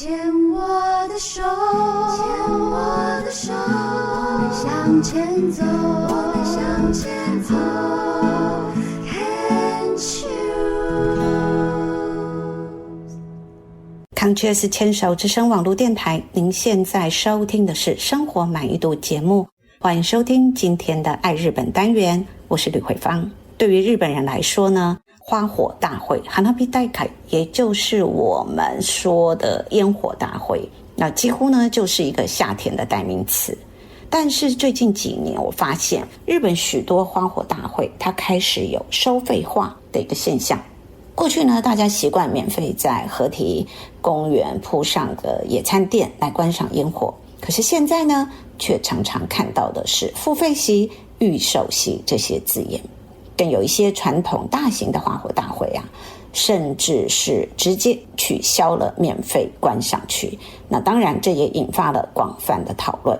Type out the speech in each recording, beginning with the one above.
牵我的手，牵我的手，我们向前走，我们向前走。Concheers 牵手之声网络电台，您现在收听的是生活满意度节目，欢迎收听今天的爱日本单元，我是吕慧芳。对于日本人来说呢，花火大会 Hanabi Daikai 也就是我们说的烟火大会，那几乎呢就是一个夏天的代名词。但是最近几年我发现日本许多花火大会它开始有收费化的一个现象。过去呢，大家习惯免费在河堤公园铺上个野餐垫来观赏烟火，可是现在呢，却常常看到的是付费席、预售席这些字眼。更有一些传统大型的花火大会啊，甚至是直接取消了免费观赏区。那当然，这也引发了广泛的讨论。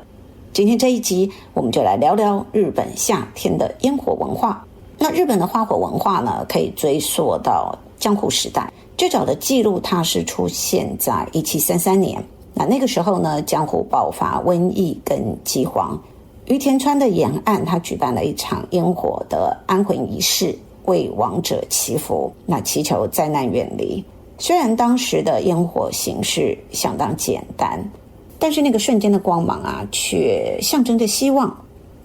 今天这一集，我们就来聊聊日本夏天的烟火文化。那日本的花火文化呢，可以追溯到江户时代，最早的记录它是出现在1733年。那个时候呢，江户爆发瘟疫跟饥荒，于田川的沿岸，他举办了一场烟火的安魂仪式，为亡者祈福，那祈求灾难远离。虽然当时的烟火形式相当简单，但是那个瞬间的光芒啊，却象征着希望。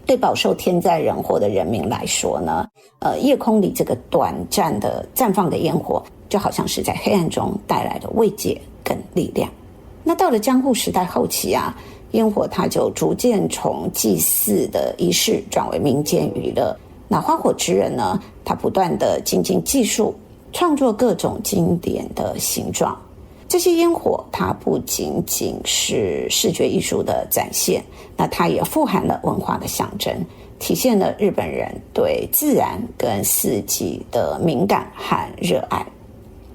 对饱受天灾人祸的人民来说呢，夜空里这个短暂的绽放的烟火，就好像是在黑暗中带来的慰藉跟力量。那到了江户时代后期啊，烟火它就逐渐从祭祀的仪式转为民间娱乐。那花火职人呢，他不断的精进技术，创作各种经典的形状。这些烟火它不仅仅是视觉艺术的展现，那它也富含了文化的象征，体现了日本人对自然跟四季的敏感和热爱。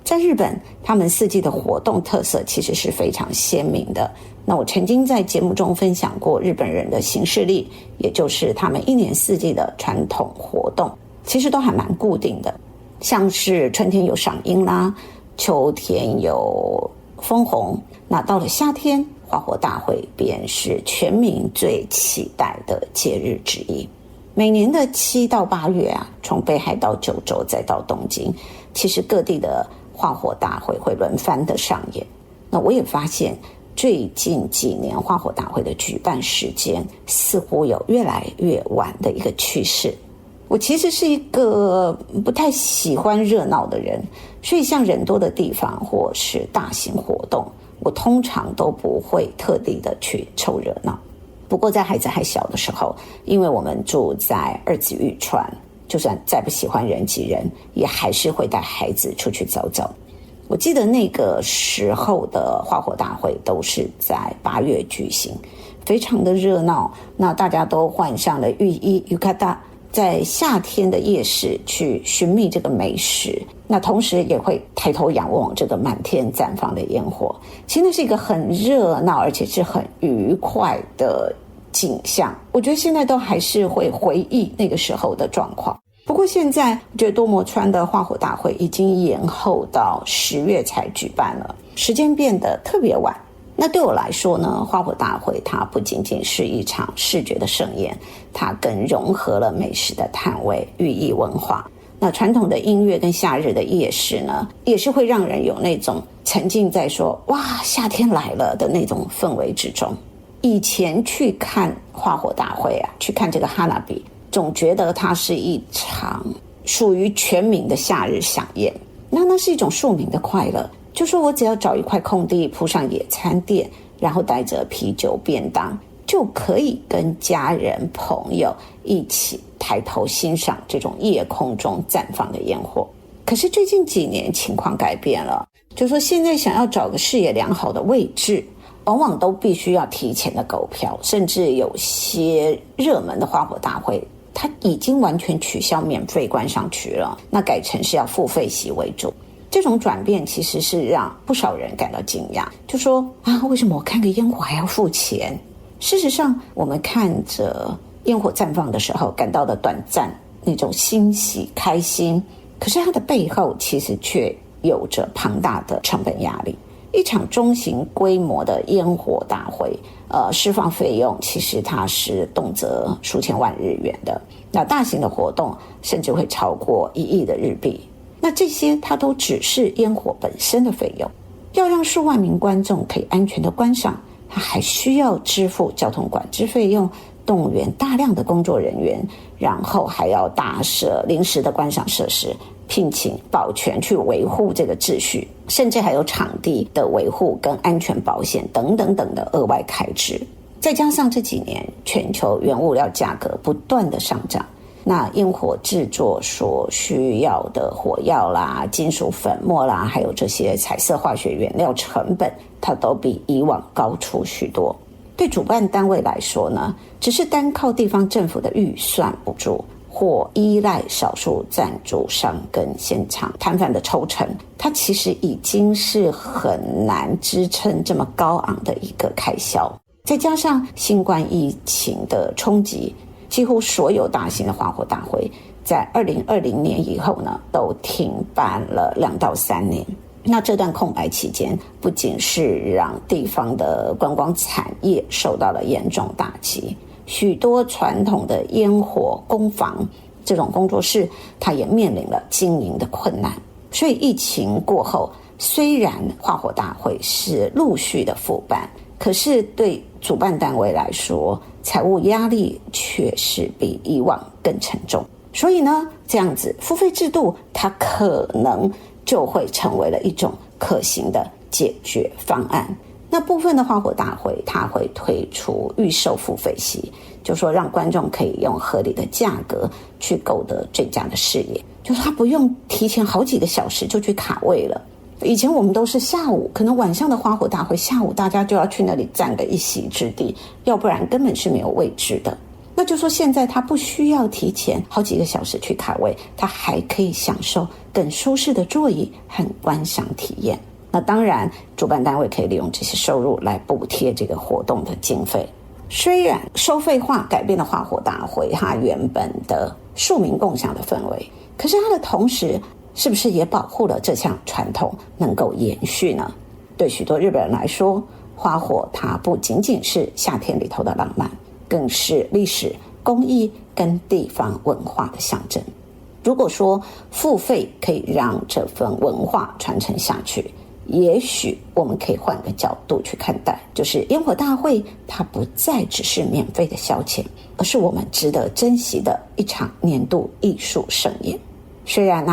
在日本，他们四季的活动特色其实是非常鲜明的。那我曾经在节目中分享过日本人的行事历，也就是他们一年四季的传统活动，其实都还蛮固定的，像是春天有赏樱啦，秋天有枫红，那到了夏天，花火大会便是全民最期待的节日之一。每年的7到8月啊，从北海道九州再到东京，其实各地的花火大会会轮番的上演。那我也发现最近几年花火大会的举办时间似乎有越来越晚的一个趋势。我其实是一个不太喜欢热闹的人，所以像人多的地方或是大型活动，我通常都不会特地的去凑热闹。不过在孩子还小的时候，因为我们住在二子玉川，就算再不喜欢人挤人，也还是会带孩子出去走走。我记得那个时候的花火大会都是在8月举行，非常的热闹。那大家都换上了浴衣 yukata，在夏天的夜市去寻觅这个美食，那同时也会抬头仰望这个满天绽放的烟火。其实那是一个很热闹而且是很愉快的景象，我觉得现在都还是会回忆那个时候的状况。不过现在我觉得多摩川的花火大会已经延后到10月才举办了，时间变得特别晚。那对我来说呢，花火大会它不仅仅是一场视觉的盛宴，它更融合了美食的探味、寓意文化。那传统的音乐跟夏日的夜市呢，也是会让人有那种沉浸在说哇夏天来了的那种氛围之中。以前去看花火大会啊，去看这个哈娜比，总觉得它是一场属于全民的夏日飨宴，那是一种庶民的快乐。就说我只要找一块空地铺上野餐垫，然后带着啤酒便当，就可以跟家人朋友一起抬头欣赏这种夜空中绽放的烟火。可是最近几年情况改变了，就说现在想要找个视野良好的位置，往往都必须要提前的购票，甚至有些热门的花火大会它已经完全取消免费观赏区了，那改成是要付费席为主。这种转变其实是让不少人感到惊讶，就说啊，为什么我看个烟火还要付钱？事实上，我们看着烟火绽放的时候感到的短暂那种欣喜开心，可是它的背后其实却有着庞大的成本压力。一场中型规模的烟火大会，释放费用其实它是动辄数千万日元的，那大型的活动甚至会超过1亿的日币。那这些它都只是烟火本身的费用，要让数万名观众可以安全的观赏，它还需要支付交通管制费用，动员大量的工作人员，然后还要搭设临时的观赏设施，聘请保全去维护这个秩序，甚至还有场地的维护跟安全保险等等等的额外开支。再加上这几年全球原物料价格不断的上涨，那烟火制作所需要的火药啦、金属粉末啦，还有这些彩色化学原料成本，它都比以往高出许多。对主办单位来说呢，只是单靠地方政府的预算补助，或依赖少数赞助商跟现场摊贩的抽成，它其实已经是很难支撑这么高昂的一个开销。再加上新冠疫情的冲击，几乎所有大型的花火大会在2020年以后呢，都停办了2到3年。那这段空白期间，不仅是让地方的观光产业受到了严重打击，许多传统的烟火工坊这种工作室，它也面临了经营的困难。所以疫情过后，虽然花火大会是陆续的复办，可是对主办单位来说，财务压力却是比以往更沉重。所以呢，这样子付费制度，它可能就会成为了一种可行的解决方案。那部分的花火大会，它会推出预售付费席，就说让观众可以用合理的价格去购得最佳的视野，就是他不用提前好几个小时就去卡位了。以前我们都是下午，可能晚上的花火大会，下午大家就要去那里占个一席之地，要不然根本是没有位置的。那就说现在他不需要提前好几个小时去卡位，他还可以享受更舒适的座椅和观赏体验。那当然主办单位可以利用这些收入来补贴这个活动的经费。虽然收费化改变了花火大会它原本的庶民共享的氛围，可是它的同时是不是也保护了这项传统能够延续呢？对许多日本人来说，花火它不仅仅是夏天里头的浪漫，更是历史、工艺跟地方文化的象征。如果说付费可以让这份文化传承下去，也许我们可以换个角度去看待，就是烟火大会它不再只是免费的消遣，而是我们值得珍惜的一场年度艺术盛宴。虽然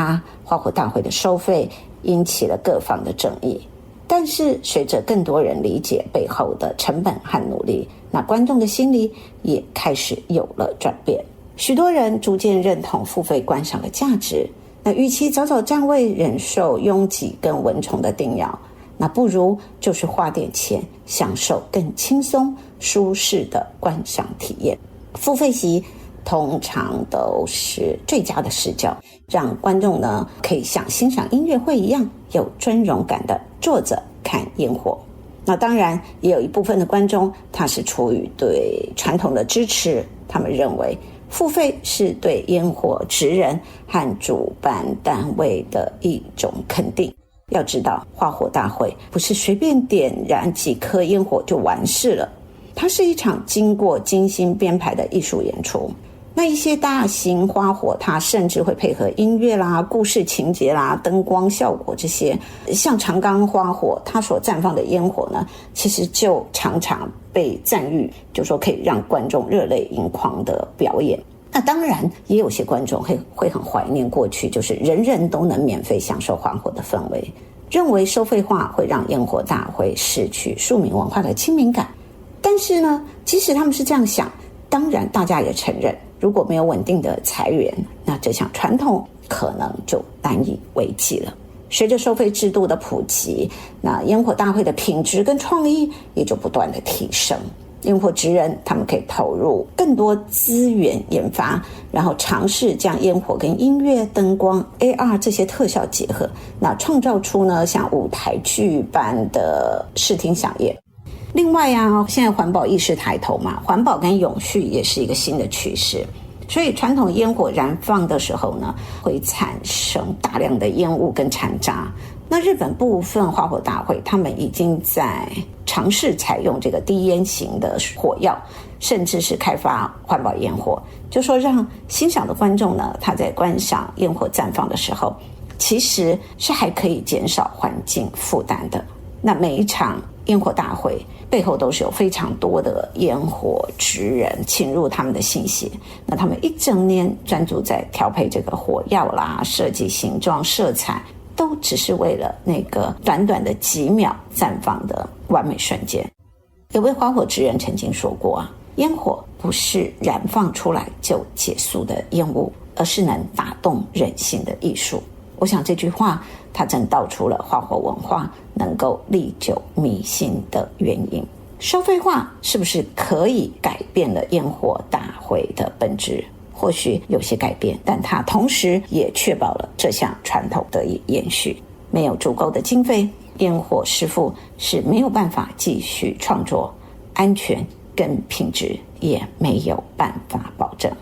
花火大会的收费引起了各方的争议，但是随着更多人理解背后的成本和努力，那观众的心理也开始有了转变。许多人逐渐认同付费观赏的价值，那与其早早占位忍受拥挤跟蚊虫的叮咬，那不如就是花点钱享受更轻松舒适的观赏体验。付费席通常都是最佳的视角，让观众呢可以像欣赏音乐会一样有尊荣感的坐着看烟火。那当然也有一部分的观众他是出于对传统的支持，他们认为付费是对烟火职人和主办单位的一种肯定。要知道花火大会不是随便点燃几颗烟火就完事了，它是一场经过精心编排的艺术演出。那一些大型花火它甚至会配合音乐啦、故事情节啦、灯光效果这些，像长冈花火它所绽放的烟火呢，其实就常常被赞誉，就说可以让观众热泪盈眶的表演。那当然也有些观众会很怀念过去就是人人都能免费享受花火的氛围，认为收费化会让烟火大会失去庶民文化的亲民感。但是呢，即使他们是这样想，当然大家也承认，如果没有稳定的财源，那这项传统可能就难以为继了。随着收费制度的普及，那烟火大会的品质跟创意也就不断的提升。烟火职人他们可以投入更多资源研发，然后尝试将烟火跟音乐、灯光、AR 这些特效结合，那创造出呢像舞台剧般的视听飨宴。另外现在环保意识抬头嘛，环保跟永续也是一个新的趋势，所以传统烟火燃放的时候呢，会产生大量的烟雾跟残渣，那日本部分花火大会，他们已经在尝试采用这个低烟型的火药，甚至是开发环保烟火，就说让欣赏的观众呢，他在观赏烟火绽放的时候，其实是还可以减少环境负担的。那每一场烟火大会背后都是有非常多的烟火职人侵入他们的心血，那他们一整年专注在调配这个火药啦、设计形状、色彩，都只是为了那个短短的几秒绽放的完美瞬间。有位花火职人曾经说过啊，烟火不是燃放出来就结束的烟雾，而是能打动人心的艺术。我想这句话它正道出了花火文化能够历久弥新的原因。收费化是不是可以改变了烟火大会的本质？或许有些改变，但它同时也确保了这项传统得以延续。没有足够的经费，烟火师傅是没有办法继续创作，安全跟品质也没有办法保证。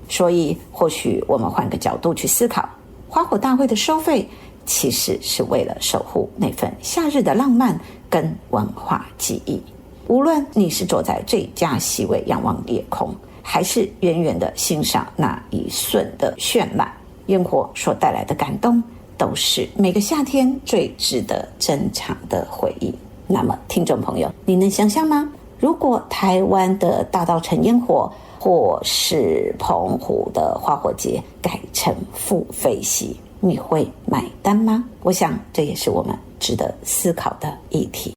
所以或许我们换个角度去思考，花火大会的收费其实是为了守护那份夏日的浪漫跟文化记忆。无论你是坐在最佳席位仰望夜空，还是远远的欣赏那一瞬的绚烂，烟火所带来的感动，都是每个夏天最值得珍藏的回忆。那么听众朋友，你能想象吗？如果台湾的大稻埕烟火或是澎湖的花火节改成付费席，你会买单吗？我想这也是我们值得思考的议题。